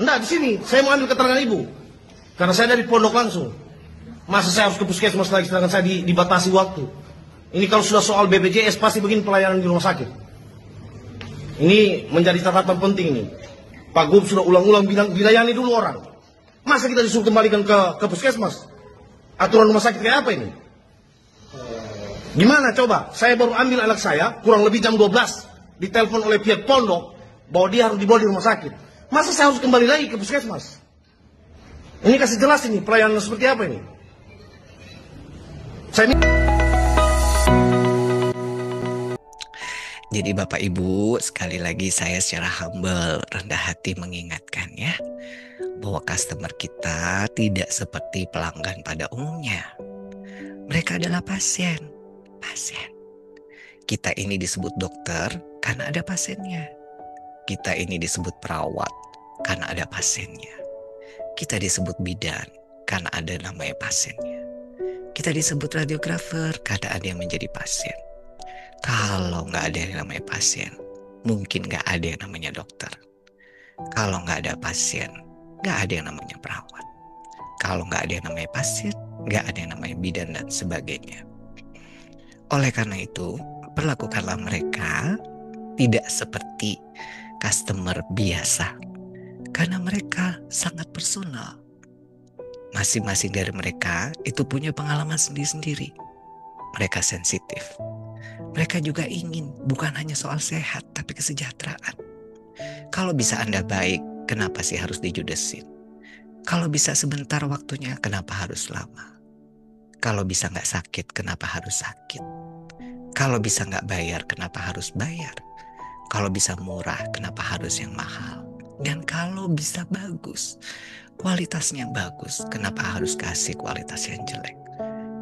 Enggak, di sini. Saya mau ambil keterangan ibu. Karena saya dari pondok langsung. Masa saya harus ke puskesmas lagi, sedangkan saya dibatasi waktu. Ini kalau sudah soal BPJS, pasti begini pelayanan di rumah sakit. Ini menjadi catatan penting ini. Pak Gub sudah ulang-ulang bilang, dilayani dulu orang. Masa kita disuruh kembalikan ke puskesmas? Aturan rumah sakit kayak apa ini? Gimana coba? Saya baru ambil anak saya, kurang lebih jam 12. Ditelepon oleh pihak pondok, bahwa dia harus dibawa di rumah sakit. Masa saya harus kembali lagi ke puskesmas? Ini kasih jelas ini, pelayanan seperti apa ini? Jadi Bapak Ibu, sekali lagi saya secara humble, rendah hati mengingatkan ya, bahwa customer kita tidak seperti pelanggan pada umumnya. Mereka adalah pasien. Kita ini disebut dokter karena ada pasiennya. Kita ini disebut perawat karena ada pasiennya. Kita disebut bidan karena ada namanya pasiennya. Kita disebut radiografer karena ada yang menjadi pasien. Kalau nggak ada yang namanya pasien, mungkin nggak ada yang namanya dokter. Kalau nggak ada pasien, nggak ada yang namanya perawat. Kalau nggak ada yang namanya pasien, nggak ada yang namanya bidan dan sebagainya. Oleh karena itu, perlakukanlah mereka tidak seperti customer biasa. Karena mereka sangat personal. Masing-masing dari mereka itu punya pengalaman sendiri-sendiri. Mereka sensitif. Mereka juga ingin bukan hanya soal sehat, tapi kesejahteraan. Kalau bisa Anda baik, kenapa sih harus dijudesin? Kalau bisa sebentar waktunya, kenapa harus lama? Kalau bisa nggak sakit, kenapa harus sakit? Kalau bisa nggak bayar, kenapa harus bayar? Kalau bisa murah, kenapa harus yang mahal? Dan kalau bisa bagus, kualitasnya bagus, kenapa harus kasih kualitas yang jelek?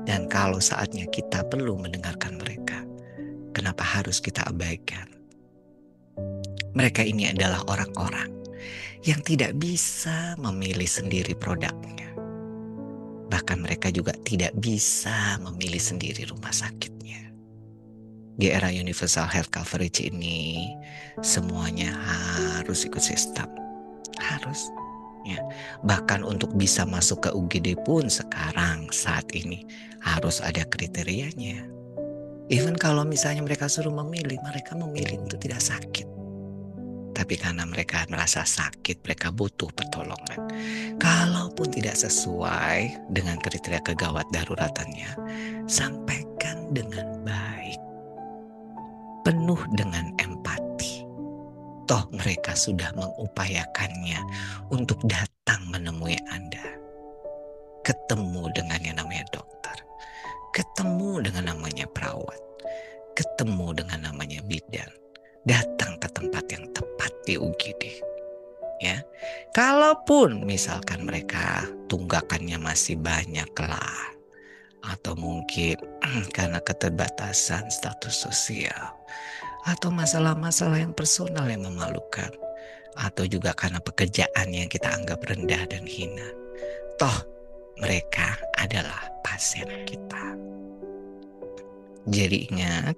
Dan kalau saatnya kita perlu mendengarkan mereka, kenapa harus kita abaikan? Mereka ini adalah orang-orang yang tidak bisa memilih sendiri produknya. Bahkan mereka juga tidak bisa memilih sendiri rumah sakitnya. Di era universal health coverage ini, semuanya harus ikut sistem. Harus. Ya. Bahkan untuk bisa masuk ke UGD pun sekarang saat ini harus ada kriterianya. Even kalau misalnya mereka suruh memilih, mereka memilih untuk tidak sakit. Tapi karena mereka merasa sakit, mereka butuh pertolongan. Kalaupun tidak sesuai dengan kriteria kegawat daruratannya, sampaikan dengan baik. Penuh dengan empati. Toh mereka sudah mengupayakannya untuk datang menemui Anda. Ketemu dengan yang namanya dokter. Ketemu dengan namanya perawat. Ketemu dengan namanya bidan. Datang ke tempat yang tepat di UGD. Ya. Kalaupun misalkan mereka tunggakannya masih banyak lah. Atau mungkin karena keterbatasan status sosial. Atau masalah-masalah yang personal yang memalukan. Atau juga karena pekerjaan yang kita anggap rendah dan hina. Toh mereka adalah pasien kita. Jadi ingat,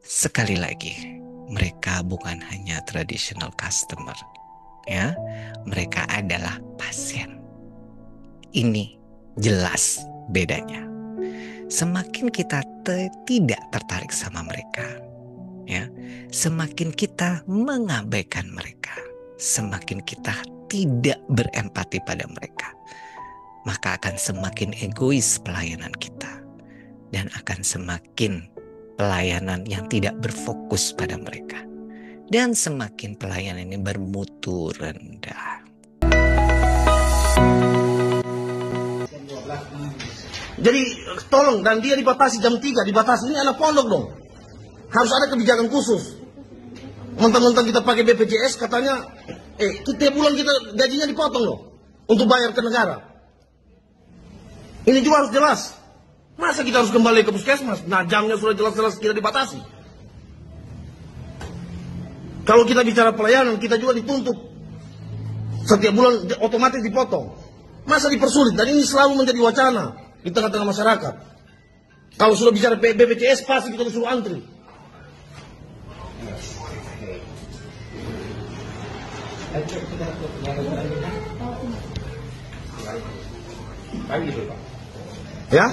sekali lagi, mereka bukan hanya traditional customer. Ya, mereka adalah pasien. Ini jelas bedanya. Semakin kita tidak tertarik sama mereka, ya, semakin kita mengabaikan mereka, semakin kita tidak berempati pada mereka, maka akan semakin egois pelayanan kita dan akan semakin pelayanan yang tidak berfokus pada mereka dan semakin pelayanan ini bermutu rendah. Jadi tolong, dan dia dibatasi jam 3, dibatasi, ini anak pondok dong. Harus ada kebijakan khusus. Mentang-mentang kita pakai BPJS katanya, tiap bulan kita gajinya dipotong loh untuk bayar ke negara. Ini juga harus jelas. Masa kita harus kembali ke puskesmas? Nah, jamnya sudah jelas-jelas kita dibatasi. Kalau kita bicara pelayanan, kita juga dituntut. Setiap bulan otomatis dipotong. Masa dipersulit? Dan ini selalu menjadi wacana di tengah-tengah masyarakat. Kalau sudah bicara BPJS, pasti kita disuruh antri. Ya?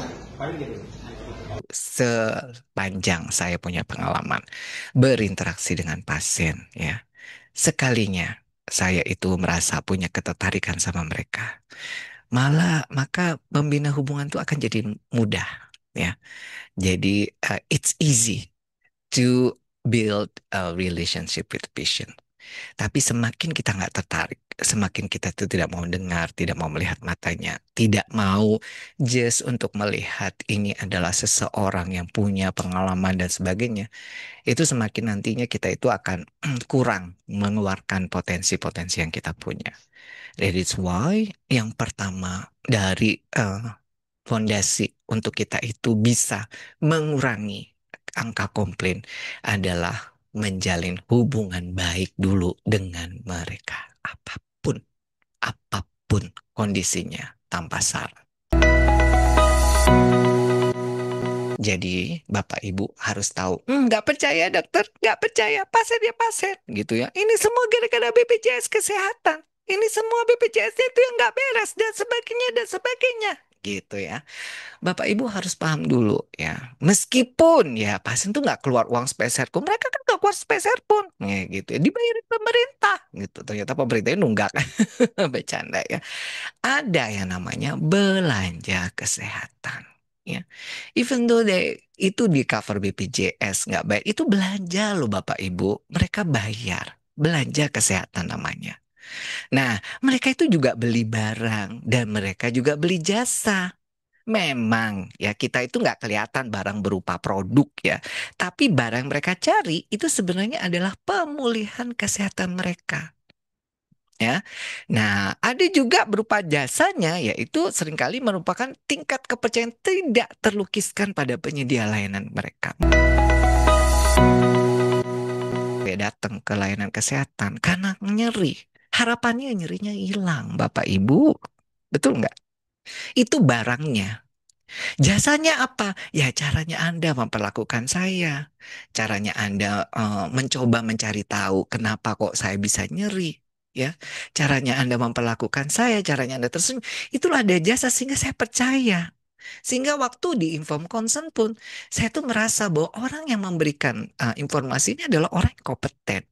Sepanjang saya punya pengalaman berinteraksi dengan pasien, ya, sekalinya saya itu merasa punya ketertarikan sama mereka. Malah maka membina hubungan itu akan jadi mudah, ya. Jadi it's easy to build a relationship with patient. Tapi semakin kita nggak tertarik, semakin kita tuh tidak mau dengar, tidak mau melihat matanya, tidak mau just untuk melihat ini adalah seseorang yang punya pengalaman dan sebagainya, itu semakin nantinya kita itu akan kurang mengeluarkan potensi-potensi yang kita punya. That is why yang pertama dari fondasi untuk kita itu bisa mengurangi angka komplain adalah menjalin hubungan baik dulu dengan mereka. Apapun kondisinya tanpa syarat. Jadi Bapak Ibu harus tahu, nggak percaya dokter, nggak percaya pasien ya pasien, gitu ya. Ini semua gara-gara BPJS Kesehatan. Ini semua BPJS itu yang nggak beres dan sebagainya, gitu ya. Bapak Ibu harus paham dulu ya. Meskipun ya pasien tuh nggak keluar uang sepeser pun, mereka kan nggak keluar sepeser pun, ya, gitu ya. Dibayarin pemerintah, gitu. Ternyata pemerintahnya nunggak, bercanda ya. Ada yang namanya belanja kesehatan. Ya, even though itu di cover BPJS nggak bayar, itu belanja loh Bapak Ibu. Mereka bayar belanja kesehatan namanya. Nah, mereka itu juga beli barang dan mereka juga beli jasa. Memang ya kita itu nggak kelihatan barang berupa produk ya, tapi barang mereka cari itu sebenarnya adalah pemulihan kesehatan mereka. Ya, nah ada juga berupa jasanya, yaitu seringkali merupakan tingkat kepercayaan tidak terlukiskan pada penyedia layanan mereka. Dia datang ke layanan kesehatan karena nyeri, harapannya nyerinya hilang, Bapak Ibu, betul nggak? Itu barangnya. Jasanya apa? Ya caranya Anda memperlakukan saya. Caranya Anda mencoba mencari tahu kenapa kok saya bisa nyeri. Ya, caranya Anda memperlakukan saya, caranya Anda tersenyum. Itulah ada jasa sehingga saya percaya. Sehingga waktu di inform consent pun, saya tuh merasa bahwa orang yang memberikan informasi ini adalah orang yang kompeten,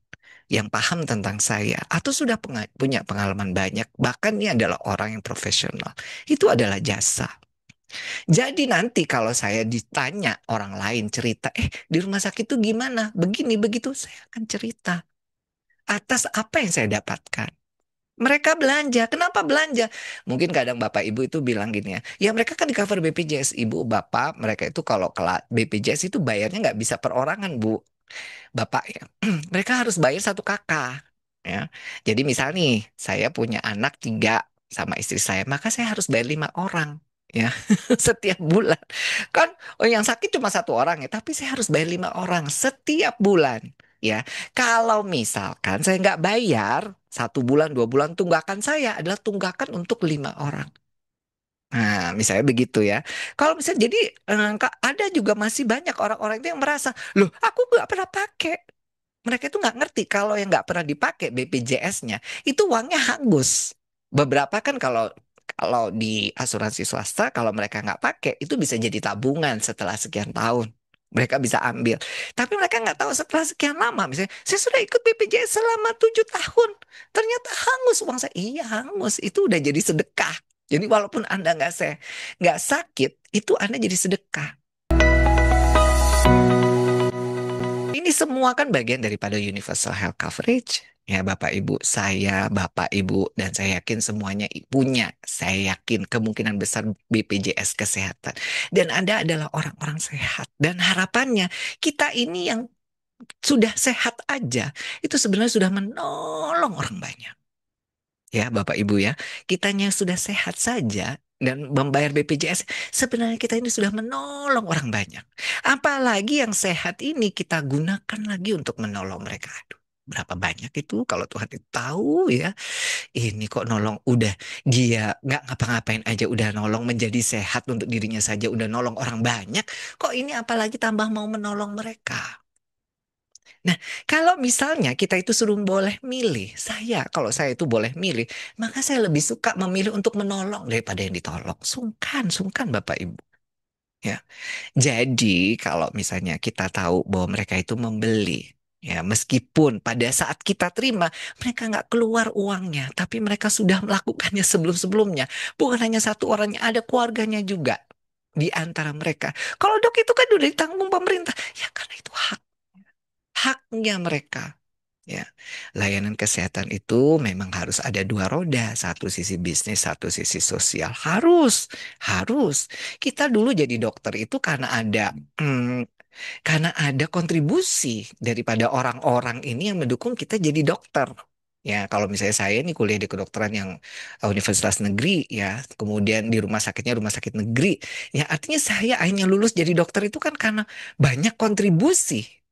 yang paham tentang saya, atau sudah punya pengalaman banyak, bahkan ini adalah orang yang profesional. Itu adalah jasa. Jadi nanti kalau saya ditanya orang lain cerita, di rumah sakit itu gimana? Begini, begitu, saya akan cerita. Atas apa yang saya dapatkan. Mereka belanja. Kenapa belanja? Mungkin kadang Bapak Ibu itu bilang gini ya. Ya mereka kan di cover BPJS. Ibu, Bapak, mereka itu kalau ke BPJS itu bayarnya nggak bisa perorangan, Bu. Bapak ya. Mereka harus bayar satu kakak. Ya. Jadi misal nih, saya punya anak 3 sama istri saya, maka saya harus bayar 5 orang. Ya, setiap bulan. Kan, oh yang sakit cuma 1 orang ya, tapi saya harus bayar 5 orang setiap bulan. Ya, kalau misalkan saya nggak bayar 1 bulan, 2 bulan, tunggakan saya adalah tunggakan untuk 5 orang. Nah, misalnya begitu ya. Kalau misalnya jadi ada juga masih banyak orang-orang itu yang merasa, loh, aku nggak pernah pakai. Mereka itu nggak ngerti kalau yang nggak pernah dipakai BPJS-nya itu uangnya hangus. Beberapa kan kalau kalau di asuransi swasta kalau mereka nggak pakai itu bisa jadi tabungan setelah sekian tahun. Mereka bisa ambil. Tapi mereka nggak tahu setelah sekian lama. Misalnya, saya sudah ikut BPJS selama 7 tahun. Ternyata hangus uang saya. Iya hangus. Itu udah jadi sedekah. Jadi walaupun Anda nggak sakit, itu Anda jadi sedekah. Ini semua kan bagian daripada universal health coverage. Ya Bapak Ibu, Bapak Ibu, dan saya yakin semuanya punya. Saya yakin kemungkinan besar BPJS Kesehatan. Dan Anda adalah orang-orang sehat. Dan harapannya kita ini yang sudah sehat aja, itu sebenarnya sudah menolong orang banyak. Ya Bapak Ibu ya, kitanya sudah sehat saja dan membayar BPJS, sebenarnya kita ini sudah menolong orang banyak. Apalagi yang sehat ini kita gunakan lagi untuk menolong mereka. Aduh, berapa banyak itu kalau Tuhan itu tahu ya. Ini kok nolong udah dia nggak ngapa-ngapain aja udah nolong menjadi sehat untuk dirinya saja udah nolong orang banyak. Kok ini apalagi tambah mau menolong mereka. Nah, kalau misalnya kita itu suruh boleh milih, kalau saya itu boleh milih, maka saya lebih suka memilih untuk menolong daripada yang ditolong. Sungkan, sungkan Bapak Ibu. Ya, jadi kalau misalnya kita tahu bahwa mereka itu membeli, ya meskipun pada saat kita terima mereka nggak keluar uangnya, tapi mereka sudah melakukannya sebelum-sebelumnya. Bukan hanya satu orangnya, ada keluarganya juga di antara mereka. Kalau dok itu kan udah ditanggung pemerintah, ya karena itu haknya mereka. Ya, layanan kesehatan itu memang harus ada dua roda, satu sisi bisnis, satu sisi sosial. Harus. Kita dulu jadi dokter itu hmm, karena ada kontribusi daripada orang-orang ini yang mendukung kita jadi dokter. Ya, kalau misalnya saya nih kuliah di kedokteran yang universitas negeri, ya, kemudian di rumah sakitnya rumah sakit negeri, ya artinya saya akhirnya lulus jadi dokter itu kan karena banyak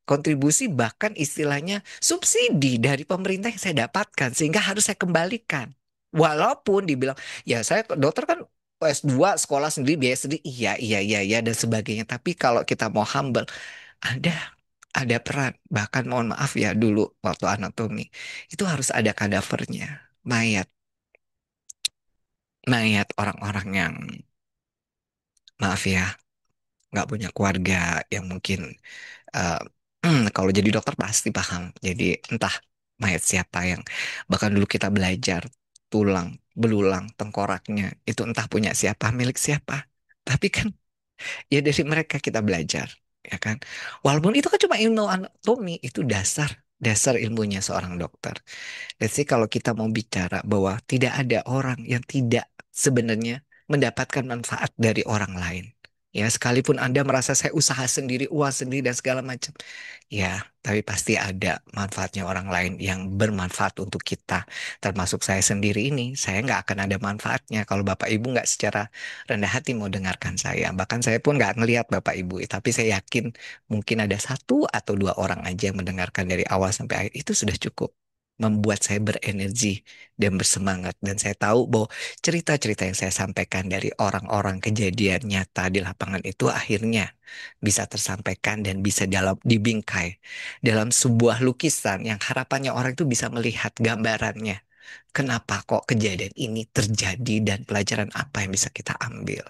kontribusi bahkan istilahnya subsidi dari pemerintah yang saya dapatkan sehingga harus saya kembalikan. Walaupun dibilang ya saya dokter kan S2 sekolah sendiri biaya sendiri iya dan sebagainya tapi kalau kita mau humble ada ada peran bahkan mohon maaf ya dulu waktu anatomi itu harus ada kadavernya mayat mayat orang-orang yang maaf ya nggak punya keluarga yang mungkin eh, kalau jadi dokter pasti paham. Jadi entah mayat siapa yang bahkan dulu kita belajar tulang, belulang, tengkoraknya itu entah punya siapa, milik siapa. Tapi kan ya dari mereka kita belajar, ya kan? Walaupun itu kan cuma ilmu anatomi, itu dasar ilmunya seorang dokter. Let's say kalau kita mau bicara bahwa tidak ada orang yang tidak sebenarnya mendapatkan manfaat dari orang lain. Ya, sekalipun Anda merasa saya usaha sendiri, uang sendiri dan segala macam. Ya, tapi pasti ada manfaatnya orang lain yang bermanfaat untuk kita. Termasuk saya sendiri ini, saya nggak akan ada manfaatnya kalau Bapak Ibu nggak secara rendah hati mau dengarkan saya. Bahkan saya pun nggak ngelihat Bapak Ibu, tapi saya yakin mungkin ada satu atau dua orang aja yang mendengarkan dari awal sampai akhir. Itu sudah cukup membuat saya berenergi dan bersemangat. Dan saya tahu bahwa cerita-cerita yang saya sampaikan dari orang-orang kejadian nyata di lapangan itu akhirnya bisa tersampaikan dan bisa dibingkai dalam sebuah lukisan yang harapannya orang itu bisa melihat gambarannya. Kenapa kok kejadian ini terjadi dan pelajaran apa yang bisa kita ambil?